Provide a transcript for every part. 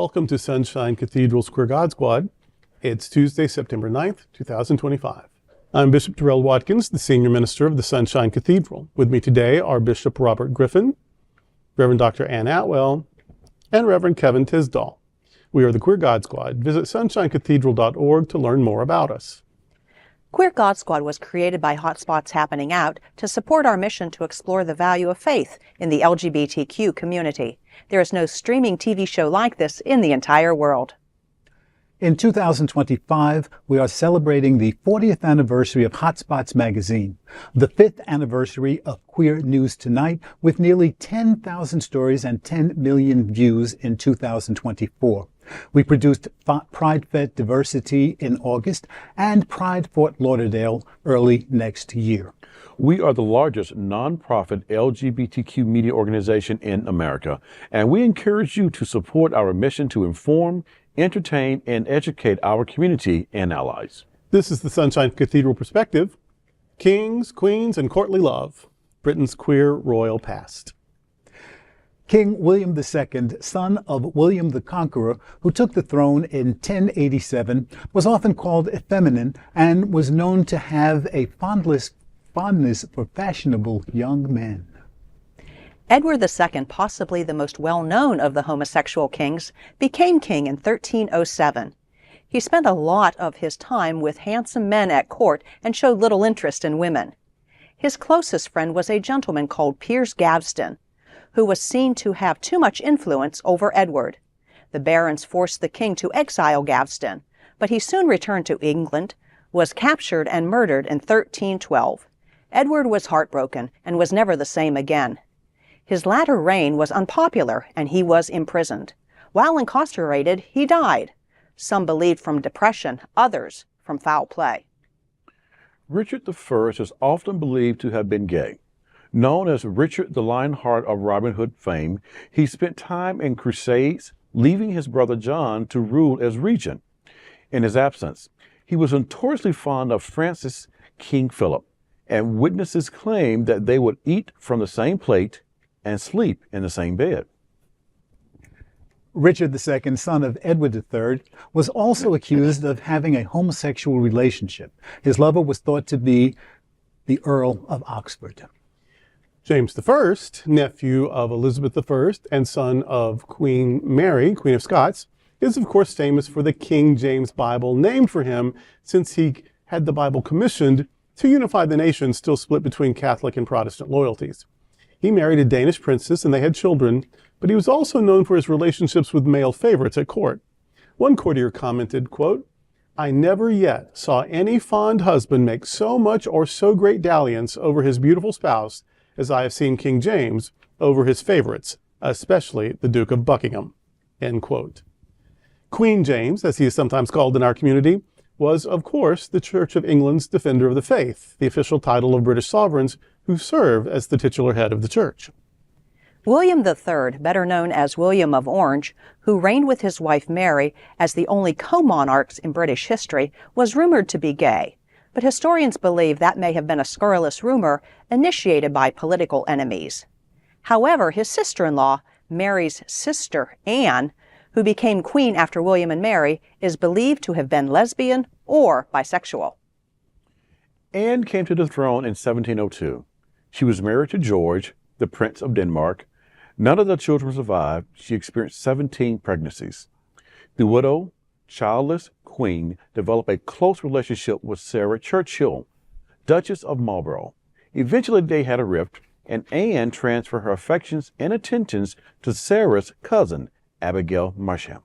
Welcome to Sunshine Cathedral's Queer God Squad. It's Tuesday, September 9th, 2025. I'm Bishop Terrell Watkins, the Senior Minister of the Sunshine Cathedral. With me today are Bishop Robert Griffin, Reverend Dr. Ann Atwell, and Reverend Kevin Tisdall. We are the Queer God Squad. Visit sunshinecathedral.org to learn more about us. Queer God Squad was created by Hotspots Happening Out to support our mission to explore the value of faith in the LGBTQ community. There is no streaming TV show like this in the entire world. In 2025, we are celebrating the 40th anniversary of Hotspots magazine, the 5th anniversary of Queer News Tonight, with nearly 10,000 stories and 10 million views in 2024. We produced Pride Fest Diversity in August and Pride Fort Lauderdale early next year. We are the largest nonprofit LGBTQ media organization in America, and we encourage you to support our mission to inform, entertain, and educate our community and allies. This is the Sunshine Cathedral Perspective. Kings, Queens, and Courtly Love, Britain's queer royal past. King William II, son of William the Conqueror, who took the throne in 1087, was often called effeminate and was known to have a fondness for fashionable young men. Edward II, possibly the most well-known of the homosexual kings, became king in 1307. He spent a lot of his time with handsome men at court and showed little interest in women. His closest friend was a gentleman called Piers Gaveston, who was seen to have too much influence over Edward. The barons forced the king to exile Gaveston, but he soon returned to England, was captured and murdered in 1312. Edward was heartbroken and was never the same again. His latter reign was unpopular, and he was imprisoned. While incarcerated, he died. Some believed from depression, others from foul play. Richard I is often believed to have been gay. Known as Richard the Lionheart of Robin Hood fame, he spent time in crusades, leaving his brother John to rule as regent. In his absence, he was notoriously fond of Francis King Philip, and witnesses claimed that they would eat from the same plate and sleep in the same bed. Richard II, son of Edward III, was also accused of having a homosexual relationship. His lover was thought to be the Earl of Oxford. James I, nephew of Elizabeth I and son of Queen Mary, Queen of Scots, is of course famous for the King James Bible named for him, since he had the Bible commissioned to unify the nation still split between Catholic and Protestant loyalties. He married a Danish princess and they had children, but he was also known for his relationships with male favorites at court. One courtier commented, quote, "I never yet saw any fond husband make so much or so great dalliance over his beautiful spouse as I have seen King James over his favorites, especially the Duke of Buckingham," end quote. Queen James, as he is sometimes called in our community, was, of course, the Church of England's Defender of the Faith, the official title of British sovereigns who serve as the titular head of the church. William III, better known as William of Orange, who reigned with his wife Mary as the only co-monarchs in British history, was rumored to be gay. But historians believe that may have been a scurrilous rumor initiated by political enemies. However, his sister-in-law, Mary's sister, Anne, who became queen after William and Mary, is believed to have been lesbian or bisexual. Anne came to the throne in 1702. She was married to George, the Prince of Denmark. None of the children survived. She experienced 17 pregnancies. The widow, childless queen developed a close relationship with Sarah Churchill, Duchess of Marlborough. Eventually they had a rift, and Anne transferred her affections and attentions to Sarah's cousin, Abigail Marsham.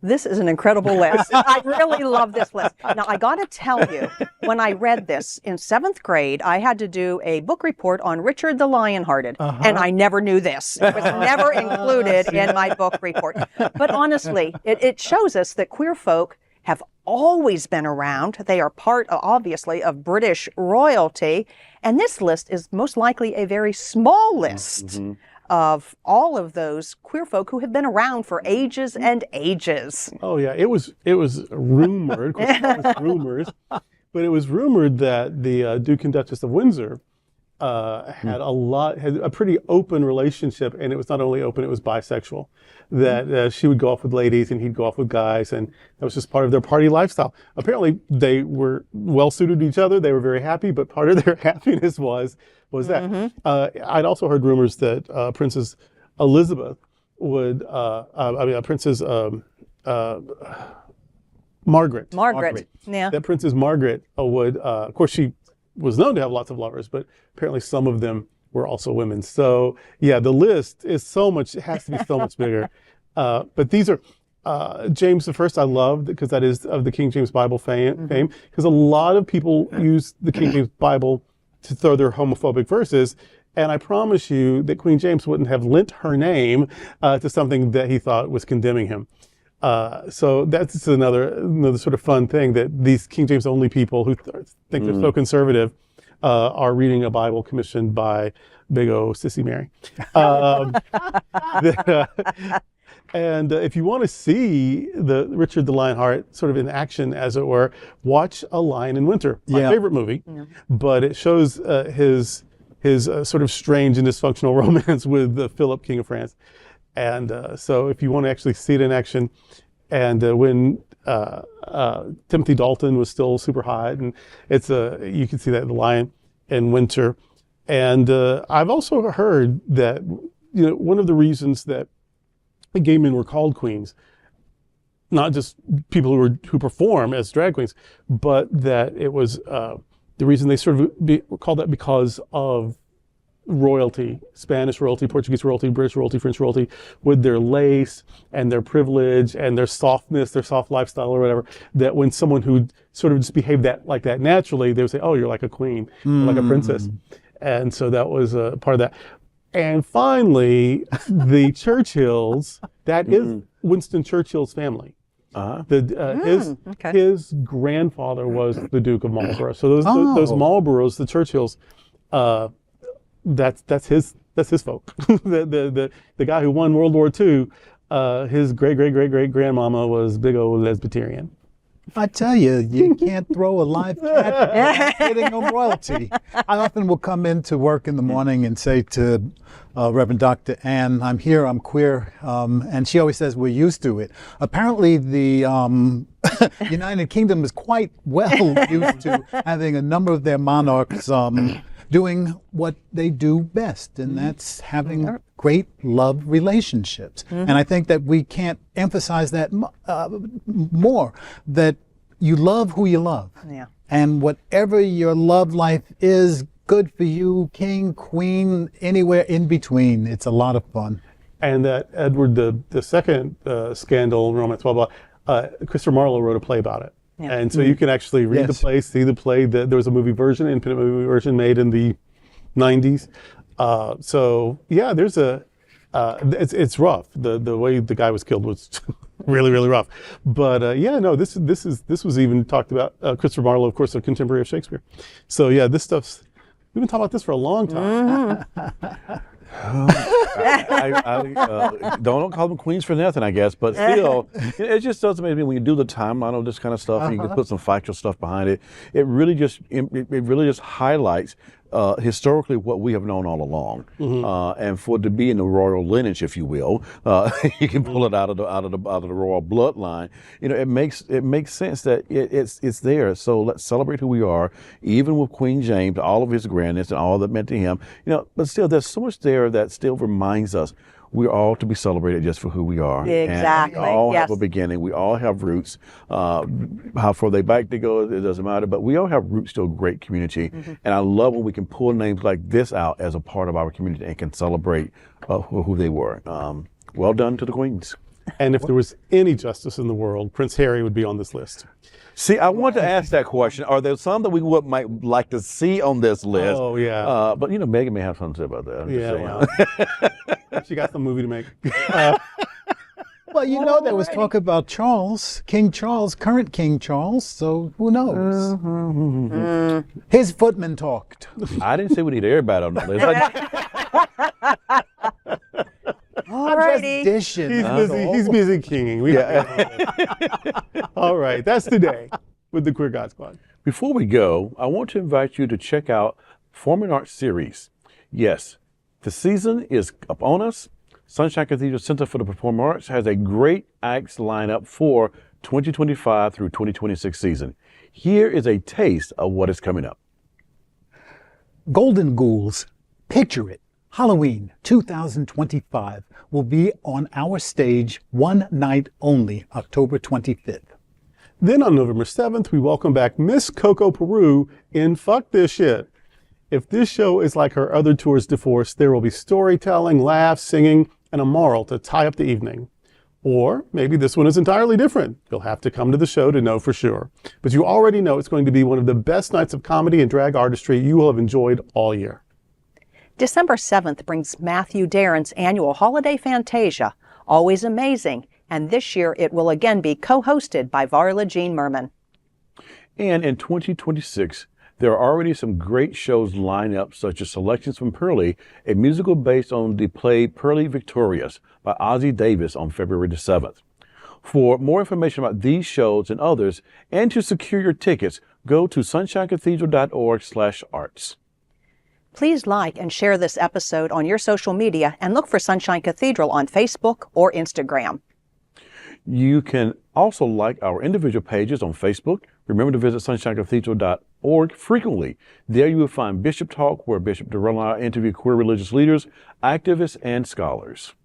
This is an incredible list. I really love this list. Now, I got to tell you, when I read this in 7th grade, I had to do a book report on Richard the Lionhearted, and I never knew this. It was never included in my book report. But honestly, it shows us that queer folk have always been around. They are part, obviously, of British royalty, and this list is most likely a very small list of all of those queer folk who have been around for ages and ages. Oh yeah, it was rumored, of course, it was rumors, but it was rumored that the Duke and Duchess of Windsor had a pretty open relationship, and it was not only open, it was bisexual. That she would go off with ladies and he'd go off with guys, and that was just part of their party lifestyle. Apparently, they were well suited to each other. They were very happy, but part of their happiness was that. I'd also heard rumors that Princess Elizabeth would, Princess Margaret. Yeah. That Princess Margaret would, of course, she was known to have lots of lovers, but apparently some of them were also women. So yeah, the list is it has to be so much bigger. But these are, James I I love because that is of the King James Bible fame, because a lot of people use the King James Bible to throw their homophobic verses. And I promise you that Queen James wouldn't have lent her name to something that he thought was condemning him. So that's another sort of fun thing, that these King James only people who think they're so conservative are reading a Bible commissioned by big O Sissy Mary. And if you want to see the Richard the Lionheart sort of in action, as it were, watch A Lion in Winter, my favorite movie. But it shows his sort of strange and dysfunctional romance with Philip, King of France. And so if you want to actually see it in action, and when Timothy Dalton was still super hot, and you can see that in The Lion in Winter. And I've also heard that one of the reasons that gay men were called queens, not just people who perform as drag queens, but that it was the reason they sort of were called that because of royalty, Spanish royalty, Portuguese royalty, British royalty, French royalty, with their lace and their privilege and their softness, their soft lifestyle or whatever, that when someone who sort of just behaved like that naturally, they would say, oh, you're like a queen, like a princess. And so that was part of that. And finally, the Churchills, that is Winston Churchill's family. His grandfather was the Duke of Marlborough. So those Marlboroughs, the Churchills, that's his folk. the guy who won World War II, his great grandmama was big old Lesbiterian. I tell you, you can't throw a live cat hitting on royalty. I often will come into work in the morning and say to Reverend Dr. Ann, I'm here, I'm queer, and she always says, we're used to it. Apparently the United Kingdom is quite well used to having a number of their monarchs doing what they do best, and that's having great love relationships. And I think that we can't emphasize that more, that you love who you love. And whatever your love life is, good for you, king, queen, anywhere in between. It's a lot of fun. And that Edward the Second scandal, romance, blah, blah, Christopher Marlowe wrote a play about it. And so you can actually read the play, see the play. There was a movie version, independent movie version made in the 90s. So yeah, there's it's rough. The way the guy was killed was really, really rough. But yeah, no, this was even talked about. Christopher Marlowe, of course, a contemporary of Shakespeare. So yeah, we've been talking about this for a long time. Don't call them queens for nothing, I guess, but still, it just doesn't make me, when you do the timeline of this kind of stuff, and you can put some factual stuff behind it, it really just highlights historically what we have known all along, and for it to be in the royal lineage, if you will, you can pull it out of the royal bloodline. It makes sense that it's there. So let's celebrate who we are, even with Queen James, all of his grandness and all that meant to him. But still, there's so much there that still reminds us we're all to be celebrated just for who we are. Exactly. And we all have a beginning. We all have roots. How far they back they go, it doesn't matter. But we all have roots to a great community. And I love when we can pull names like this out as a part of our community and can celebrate who they were. Well done to the queens. And if there was any justice in the world, Prince Harry would be on this list. See, I want to ask that question. Are there some that we might like to see on this list? Oh, yeah. But, Megan may have something to say about that. Well, she got some movie to make. Well, there was talk about Charles, King Charles, current King Charles, so who knows? His footman talked. I didn't say we need everybody on the list. Alrighty. He's busy kinging. All right, that's today with the Queer God Squad. Before we go, I want to invite you to check out Performing Arts series. Yes, the season is upon us. Sunshine Cathedral Center for the Performing Arts has a great acts lineup for 2025 through 2026 season. Here is a taste of what is coming up. Golden Ghouls, Picture It, Halloween 2025 will be on our stage one night only, October 25th. Then on November 7th, we welcome back Miss Coco Peru in Fuck This Shit. If this show is like her other tours de force, there will be storytelling, laughs, singing, and a moral to tie up the evening. Or maybe this one is entirely different. You'll have to come to the show to know for sure. But you already know it's going to be one of the best nights of comedy and drag artistry you will have enjoyed all year. December 7th brings Matthew Darren's annual Holiday Fantasia, always amazing, and this year it will again be co-hosted by Varla Jean Merman. And in 2026, there are already some great shows lined up, such as Selections from Pearly, a musical based on the play Pearly Victorious by Ossie Davis on February the 7th. For more information about these shows and others, and to secure your tickets, go to sunshinecathedral.org/arts. Please like and share this episode on your social media and look for Sunshine Cathedral on Facebook or Instagram. You can also like our individual pages on Facebook. Remember to visit sunshinecathedral.org frequently. There you will find Bishop Talk, where Bishop Durrell and I interview queer religious leaders, activists, and scholars.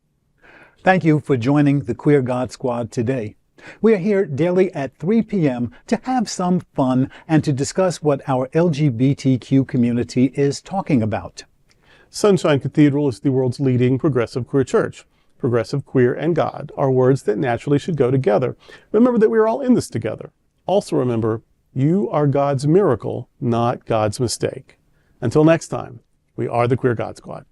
Thank you for joining the Queer God Squad today. We are here daily at 3 p.m. to have some fun and to discuss what our LGBTQ community is talking about. Sunshine Cathedral is the world's leading progressive queer church. Progressive, queer, and God are words that naturally should go together. Remember that we are all in this together. Also remember, you are God's miracle, not God's mistake. Until next time, we are the Queer God Squad.